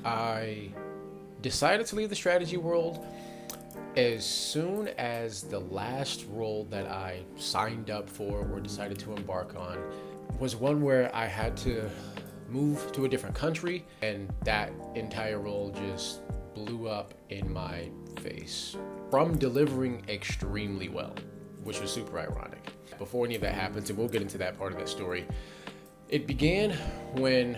I decided to leave the strategy world as soon as the last role that I signed up for or decided to embark on was one where I had to move to a different country, and that entire role just blew up in my face from delivering extremely well, which was super ironic. Before any of that happens, and we'll get into that part of that story, it began when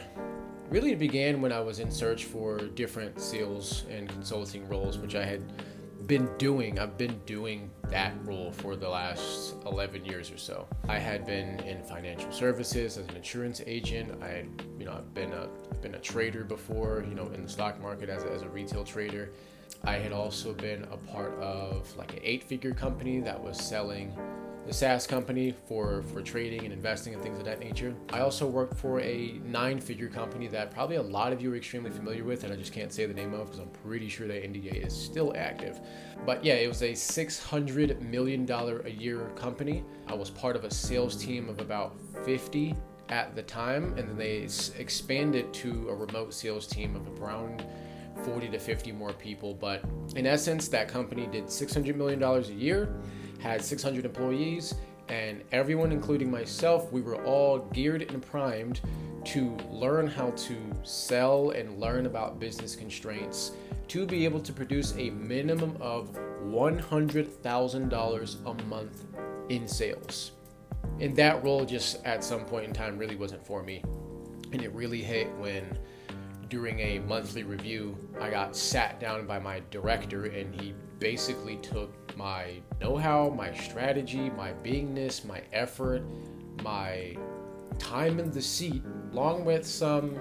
I was in search for different sales and consulting roles, which I had been doing. I've been doing that role for the last 11 years or so. I had been in financial services as an insurance agent. I've been a trader before, in the stock market as a retail trader. I had also been a part of like an 8-figure company that was selling the SaaS company for trading and investing and things of that nature. I also worked for a 9-figure company that probably a lot of you are extremely familiar with, and I just can't say the name of because I'm pretty sure that NDA is still active. But yeah, it was a $600 million a year company. I was part of a sales team of about 50 at the time, and then they expanded to a remote sales team of around 40 to 50 more people. But in essence, that company did $600 million a year, had 600 employees, and everyone, including myself, we were all geared and primed to learn how to sell and learn about business constraints to be able to produce a minimum of $100,000 a month in sales. And that role just at some point in time really wasn't for me. And it really hit when during a monthly review, I got sat down by my director, and he basically took my know-how, my strategy, my beingness, my effort, my time in the seat, along with some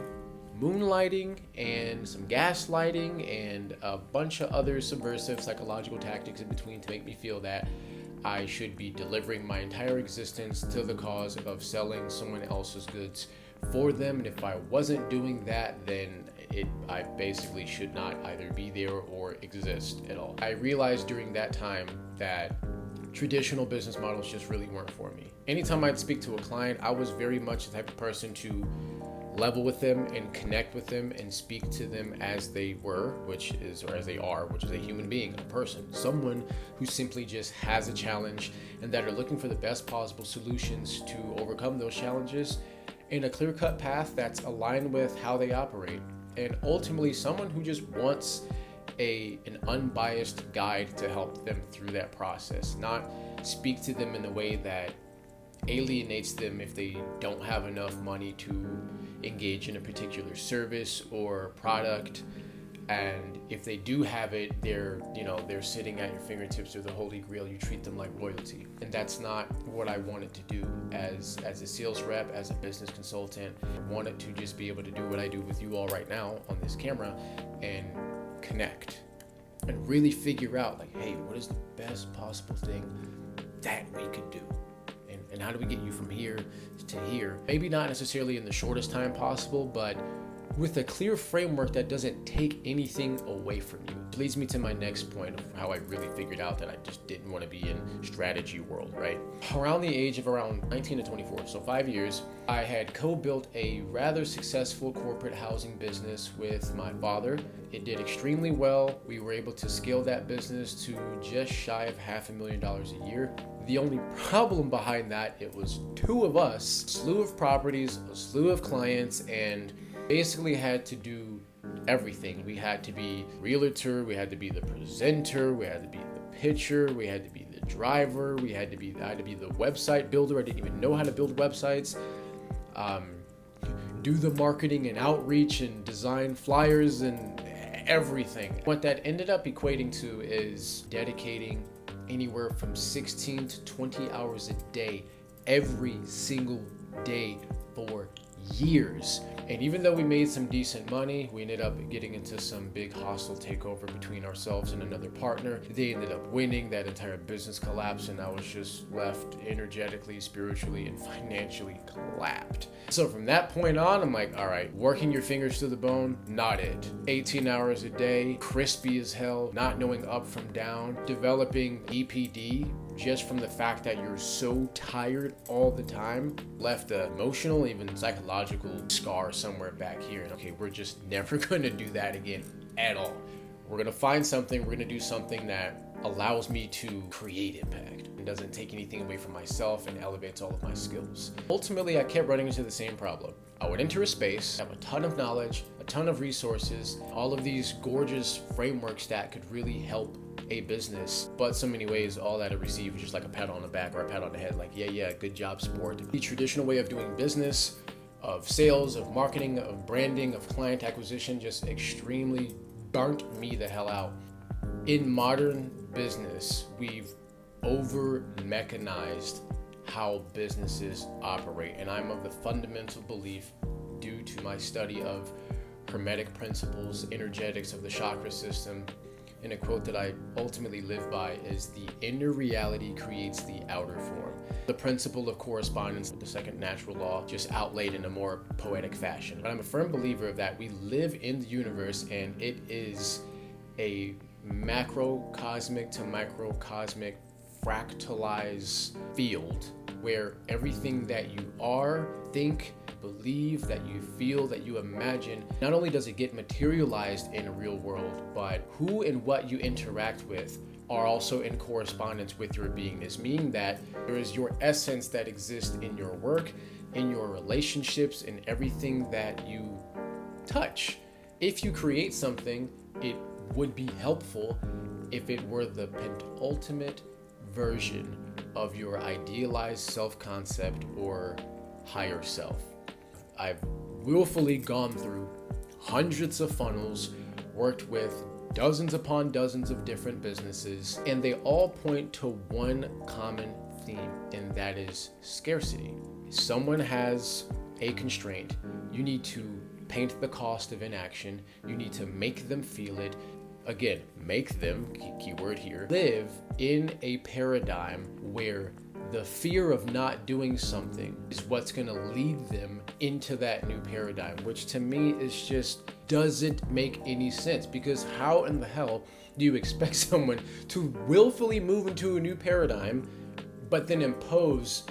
moonlighting and some gaslighting and a bunch of other subversive psychological tactics in between to make me feel that I should be delivering my entire existence to the cause of selling someone else's goods for them. And if I wasn't doing that, then I basically should not either be there or exist at all. I realized during that time that traditional business models just really weren't for me. Anytime I'd speak to a client, I was very much the type of person to level with them and connect with them and speak to them as they were, as they are, which is a human being, a person, someone who simply just has a challenge and that are looking for the best possible solutions to overcome those challenges in a clear-cut path that's aligned with how they operate. And ultimately, someone who just wants an unbiased guide to help them through that process, not speak to them in a way that alienates them if they don't have enough money to engage in a particular service or product. And if they do have it, they're sitting at your fingertips, or the holy grail. You treat them like royalty. And that's not what I wanted to do as a sales rep, as a business consultant. I wanted to just be able to do what I do with you all right now on this camera and connect and really figure out like, hey, what is the best possible thing that we could do? And how do we get you from here to here? Maybe not necessarily in the shortest time possible, but with a clear framework that doesn't take anything away from you. It leads me to my next point of how I really figured out that I just didn't want to be in strategy world, right? Around the age of around 19 to 24, so 5 years, I had co-built a rather successful corporate housing business with my father. It did extremely well. We were able to scale that business to just shy of $500,000 a year. The only problem behind that, it was 2 of us, a slew of properties, a slew of clients, and basically had to do everything. We had to be realtor, we had to be the presenter, we had to be the pitcher, we had to be the driver, I had to be the website builder. I didn't even know how to build websites. Do the marketing and outreach and design flyers and everything. What that ended up equating to is dedicating anywhere from 16 to 20 hours a day, every single day for years. And even though we made some decent money, we ended up getting into some big hostile takeover between ourselves and another partner. They ended up winning. That entire business collapsed, and I was just left energetically, spiritually, and financially collapsed. So from that point on, I'm like, all right, working your fingers to the bone, not it. 18 hours a day, crispy as hell, not knowing up from down, developing EPD, just from the fact that you're so tired all the time, left an emotional, even psychological scar somewhere back here. And okay, we're just never gonna do that again at all. We're gonna find something, we're gonna do something that allows me to create impact and doesn't take anything away from myself and elevates all of my skills. Ultimately, I kept running into the same problem. I would enter a space, have a ton of knowledge, a ton of resources, all of these gorgeous frameworks that could really help a business, but so many ways all that I received was just like a pat on the back or a pat on the head, like yeah, good job, sport. The traditional way of doing business, of sales, of marketing, of branding, of client acquisition just extremely burnt me the hell out. In modern business, we've over mechanized how businesses operate, and I'm of the fundamental belief, due to my study of hermetic principles, energetics of the chakra system, and a quote that I ultimately live by is the inner reality creates the outer form. The principle of correspondence, the second natural law, just outlaid in a more poetic fashion. But I'm a firm believer of that we live in the universe, and it is a macrocosmic to microcosmic fractalized field where everything that you are, think, believe, that you feel, that you imagine, not only does it get materialized in a real world, but who and what you interact with are also in correspondence with your beingness, meaning that there is your essence that exists in your work, in your relationships, in everything that you touch. If you create something, it would be helpful if it were the penultimate version of your idealized self-concept or higher self. I've willfully gone through hundreds of funnels, worked with dozens upon dozens of different businesses, and they all point to one common theme, and that is scarcity. Someone has a constraint. You need to paint the cost of inaction. You need to make them feel it. Again, make them, keyword here, live in a paradigm where the fear of not doing something is what's going to lead them into that new paradigm, which to me is just doesn't make any sense, because how in the hell do you expect someone to willfully move into a new paradigm but then impose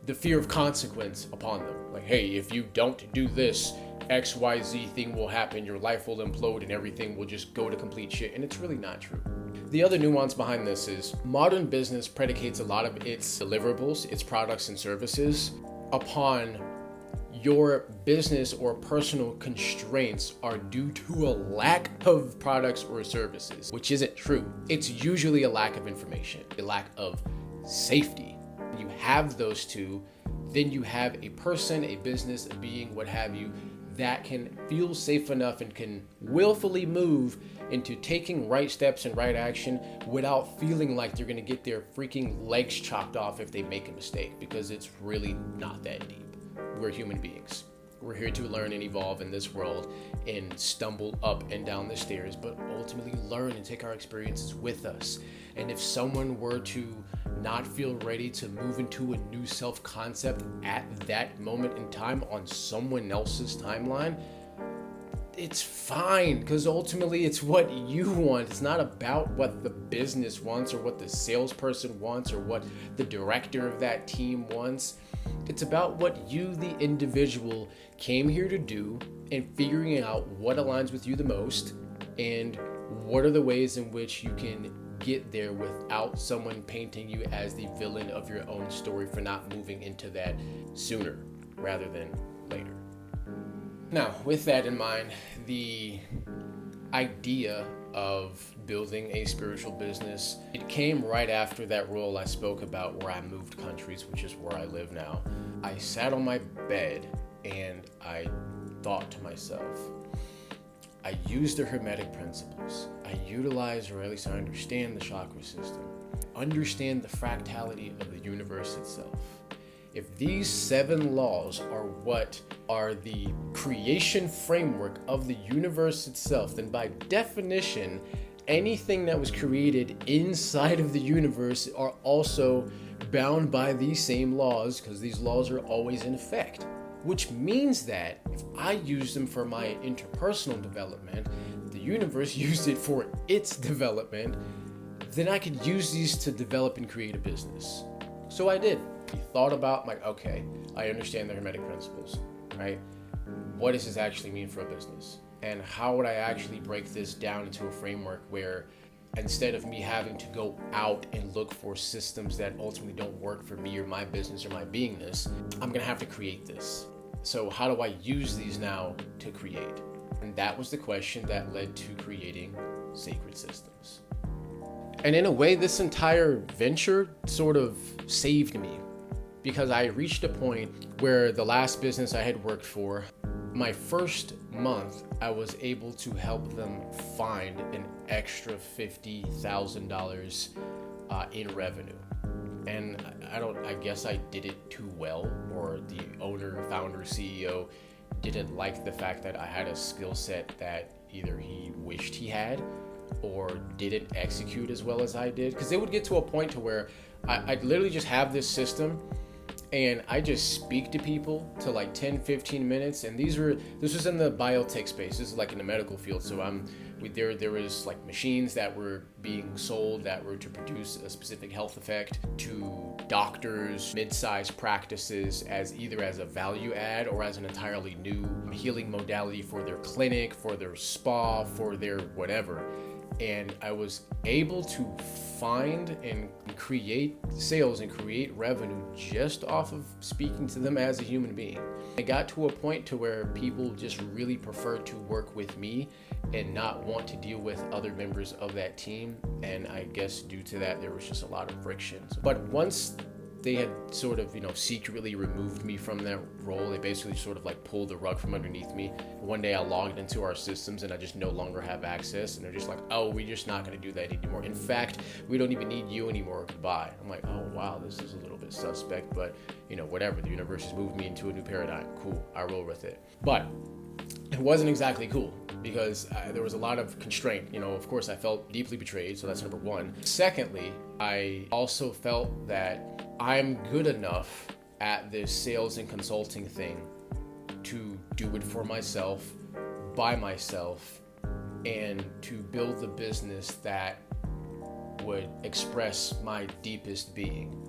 the fear of consequence upon them? Like, hey, if you don't do this, XYZ thing will happen, your life will implode and everything will just go to complete shit. And it's really not true. The other nuance behind this is modern business predicates a lot of its deliverables, its products and services upon your business or personal constraints are due to a lack of products or services, which isn't true. It's usually a lack of information, a lack of safety. When you have those two, then you have a person, a business, a being, what have you, that can feel safe enough and can willfully move into taking right steps and right action without feeling like they're gonna get their freaking legs chopped off if they make a mistake, because it's really not that deep. We're human beings. We're here to learn and evolve in this world and stumble up and down the stairs, but ultimately learn and take our experiences with us. And if someone were to not feel ready to move into a new self-concept at that moment in time on someone else's timeline, it's fine, because ultimately it's what you want. It's not about what the business wants or what the salesperson wants or what the director of that team wants. It's about what you, the individual, came here to do and figuring out what aligns with you the most and what are the ways in which you can get there without someone painting you as the villain of your own story for not moving into that sooner rather than later. Now, with that in mind, the idea of building a spiritual business, it came right after that role I spoke about where I moved countries, which is where I live now. I sat on my bed and I thought to myself, I use the hermetic principles. I utilize, or at least I understand, the chakra system. Understand the fractality of the universe itself. If these 7 laws are what are the creation framework of the universe itself, then by definition, anything that was created inside of the universe are also bound by these same laws, because these laws are always in effect. Which means that if I use them for my interpersonal development, the universe used it for its development, then I could use these to develop and create a business. So I did. I thought about like, okay, I understand the Hermetic principles, right? What does this actually mean for a business? And how would I actually break this down into a framework where instead of me having to go out and look for systems that ultimately don't work for me or my business or my beingness, I'm gonna have to create this. So how do I use these now to create? And that was the question that led to creating Sacred Systems. And in a way, this entire venture sort of saved me, because I reached a point where the last business I had worked for, my first month, I was able to help them find an extra $50,000 in revenue. And I guess I did it too well, or the owner, founder, CEO didn't like the fact that I had a skill set that either he wished he had or didn't execute as well as I did. Because it would get to a point to where I'd literally just have this system and I just speak to people to like 10, 15 minutes. And this was in the biotech space. This is like in the medical field. So there was like machines that were being sold that were to produce a specific health effect to doctors, mid-sized practices as either as a value add or as an entirely new healing modality for their clinic, for their spa, for their whatever. And I was able to find and create sales and create revenue just off of speaking to them as a human being. It got to a point to where people just really preferred to work with me and not want to deal with other members of that team. And I guess due to that, there was just a lot of frictions. But once they had sort of, secretly removed me from that role, they basically sort of like pulled the rug from underneath me. One day I logged into our systems and I just no longer have access. And they're just like, oh, we're just not going to do that anymore. In fact, we don't even need you anymore. Goodbye. I'm like, oh, wow, this is a little bit suspect, but whatever. The universe has moved me into a new paradigm. Cool. I roll with it. But it wasn't exactly cool because there was a lot of constraint. Of course, I felt deeply betrayed. So that's number one. Secondly, I also felt that I'm good enough at this sales and consulting thing to do it for myself, by myself, and to build the business that would express my deepest being.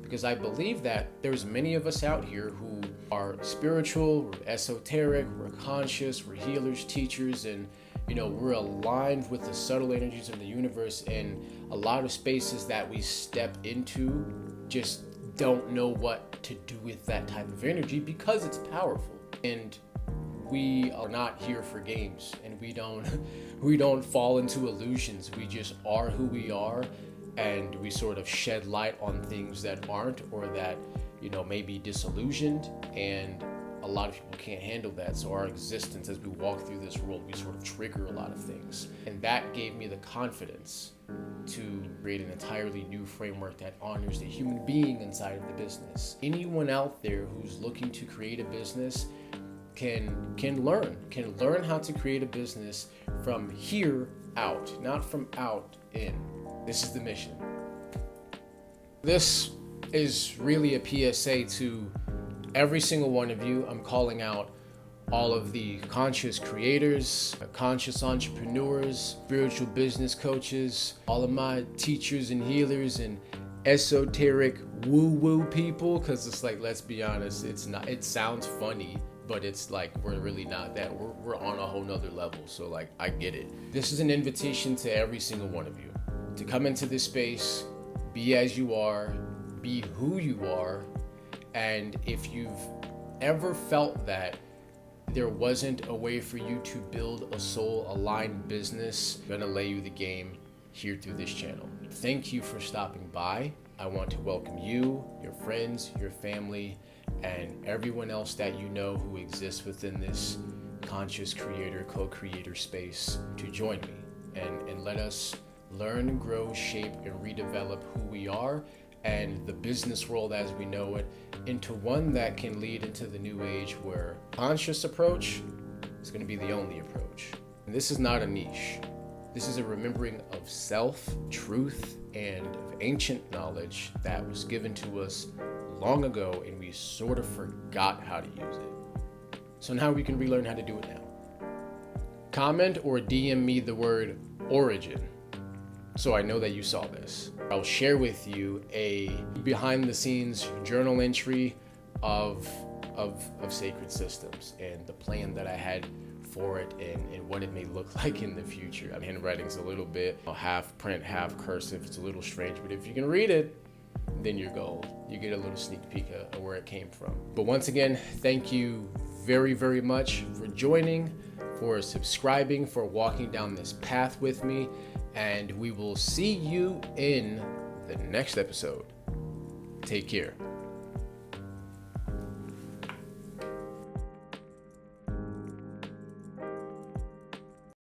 Because I believe that there's many of us out here who are spiritual, we're esoteric, we're conscious, we're healers, teachers, and we're aligned with the subtle energies of the universe, and a lot of spaces that we step into just don't know what to do with that type of energy because it's powerful. And we are not here for games, and we don't fall into illusions. We just are who we are, and we sort of shed light on things that aren't, or that may be disillusioned, and a lot of people can't handle that. So our existence as we walk through this world, we sort of trigger a lot of things. And that gave me the confidence to create an entirely new framework that honors the human being inside of the business. Anyone out there who's looking to create a business can learn how to create a business from here out, not from out in. This is the mission. This is really a PSA to every single one of you. I'm calling out all of the conscious creators, conscious entrepreneurs, spiritual business coaches, all of my teachers and healers and esoteric woo-woo people, because it's like, let's be honest, it sounds funny, but it's like we're really not that. We're on a whole nother level. So like, I get it. This is an invitation to every single one of you to come into this space, be as you are, be who you are. And if you've ever felt that there wasn't a way for you to build a soul-aligned business, I'm gonna lay you the game here through this channel. Thank you for stopping by. I want to welcome you, your friends, your family, and everyone else that you know who exists within this conscious creator, co-creator space to join me and let us learn, grow, shape, and redevelop who we are and the business world as we know it into one that can lead into the new age where conscious approach is going to be the only approach. And this is not a niche. This is a remembering of self, truth, and of ancient knowledge that was given to us long ago, and we sort of forgot how to use it. So now we can relearn how to do it now. Comment or DM me the word origin so I know that you saw this. I'll share with you a behind the scenes journal entry of Sacred Systems and the plan that I had for it and what it may look like in the future. Handwriting's a little bit half print, half cursive. It's a little strange, but if you can read it, then you're gold. You get a little sneak peek of where it came from. But once again, thank you very, very much for joining, for subscribing, for walking down this path with me, and we will see you in the next episode. Take care.